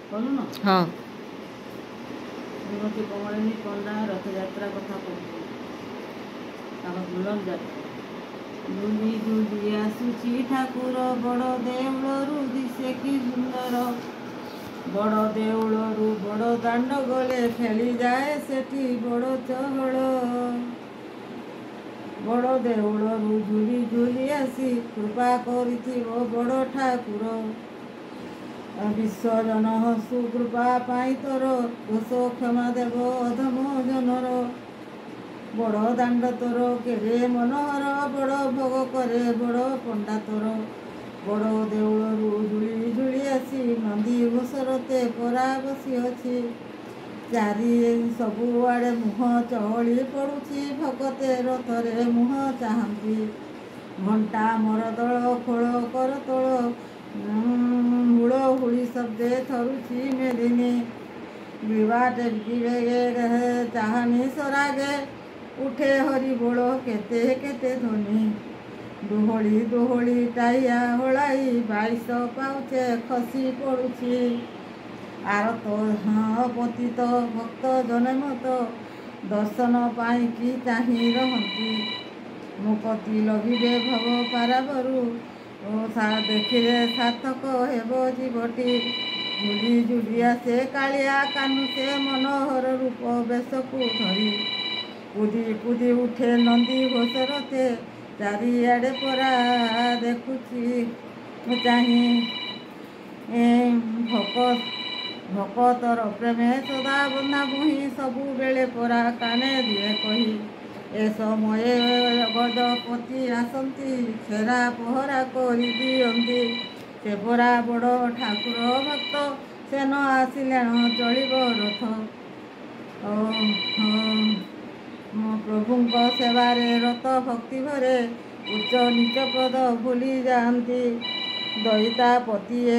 କରୁନ हाँ ଶ୍ରୀମତୀ କମଳିନୀ ପଣ୍ଡା ରଥଯାତ୍ରା କଥା କହୁଛି। ତାଙ୍କ ଝୁଲନ ଯାତ୍ରା ଝୁଲି ଝୁଲି ଆସୁଛି ଠାକୁର ବଡ଼ ଦେଉଳରୁ ଦିଶେ କି ସୁନ୍ଦର। ବଡ଼ ଦେଉଳରୁ ବଡ଼ ଦାଣ୍ଡ ଗଲେ ଖେଳିଯାଏ ସେଠି ବଡ଼ ଚହଳ। ବଡ଼ ଦେଉଳରୁ ଝୁଲି ଝୁଲି ଆସି କୃପା କରିଥିବ ବଡ଼ ଠାକୁର। ବିଶ୍ୱଜନ ହସୁ କୃପା ପାଇଁ ତୋର ଦୋଷ କ୍ଷମା ଦେବ ଅଧମ ଜନର। ବଡ଼ ଦାଣ୍ଡ ତୋର କେଡ଼େ ମନୋହର ବଡ଼ ଭୋଗ କରେ ବଡ଼ ପଣ୍ଡା ତୋର। ବଡ଼ ଦେଉଳରୁ ଝୁଳି ଝୁଳି ଆସି ନନ୍ଦୀ ଘୋଷରତେ ପରା ବସିଅଛି। ଚାରି ସବୁଆଡ଼େ ମୁହଁ ଚହଳି ପଡ଼ୁଛି ଭଗତେ ରଥରେ ମୁହଁ ଚାହାନ୍ତି। ଘଣ୍ଟା ମରଦଳ ଖୋଳ କରତଳ ହୁଳହୁଳି ଶବ୍ଦେ ଥରୁଛି ମେଦିନୀ। ବିବାଟେ ବିବେକେ ଚାହାନି ସରାଗେ ଉଠେ ହରିବୋଳ କେତେ କେତେ ଧ୍ୱନି। ଦୋହଳି ଦୋହଳି ଟାହିଆ ହୋଳାଇ 22 ପାଉଛେ ଖସି ପଡ଼ୁଛି। ଆରତ ପତିତ ଭକ୍ତ ଜନମତ ଦର୍ଶନ ପାଇଁ କି ଚାହିଁ ରହନ୍ତି। ମୁକତି ଲଭିବେ ଭବ ପାରାବରୁ ଦେଖିଲେ ସାର୍ଥକ ହେବ ଜୀବଟି। ଝୁଲି ଝୁଲି ଆସେ କାଳିଆ କାହ୍ନୁ ସେ ମନୋହର ରୂପ ବେଶକୁ ଧରି। କୁଦି କୁଦି ଉଠେ ନନ୍ଦୀ ଘୋଷ ରଥେ ଚାରିଆଡ଼େ ପରା ଦେଖୁଛି ଚାହିଁ। ଭକତର ପ୍ରେମେ ସଦା ବନ୍ଧା ବୁହିଁ ସବୁବେଳେ ପରା କାନେ ଦିଏ କହି। ଏ ସମୟେ ଗଜପତି ଆସନ୍ତି ଛେରା ପହରା କରି ଦିଅନ୍ତି। ସେ ପରା ବଡ଼ ଠାକୁର ଭକ୍ତ ସେ ନ ଆସିଲେଣ ଚଳିବ ରଥ। ପ୍ରଭୁଙ୍କ ସେବାରେ ରତ ଭକ୍ତି ଭରେ ଉଚ୍ଚ ନିଚ ପଦ ଭୁଲି ଯାଆନ୍ତି। ଦଇତାପତିଏ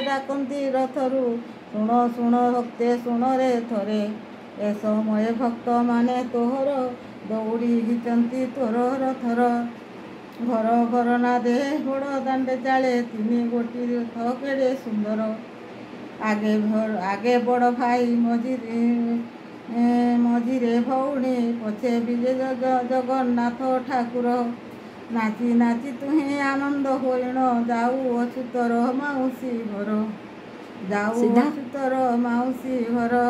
ଡାକନ୍ତି ରଥରୁ ଶୁଣ ଶୁଣ ଭକ୍ତେ ଶୁଣରେ ଥରେ। ଏ ସମୟେ ଭକ୍ତମାନେ ତୋହର ଦୌଡ଼ି ଘିଚନ୍ତି ତୋର ରଥର। ଘର ଘର ନାଦେ ବଡ଼ ଦାଣ୍ଡେ ଚାଳେ ତିନି ଗୋଟି ରଥ କେଡ଼େ ସୁନ୍ଦର। ଆଗେ ବଡ଼ ଭାଇ ମଝିରେ ଭଉଣୀ ପଛେ ବିଜେ ଜଗନ୍ନାଥ ଠାକୁର। ନାଚି ନାଚି ତୁହିଁ ଆନନ୍ଦ ହୋଇଣ ଯାଉଅଛୁ ତୋର ମାଉସୀ ଘର। ଯାଉଅଛୁ ତୋର ମାଉସୀ ଘର।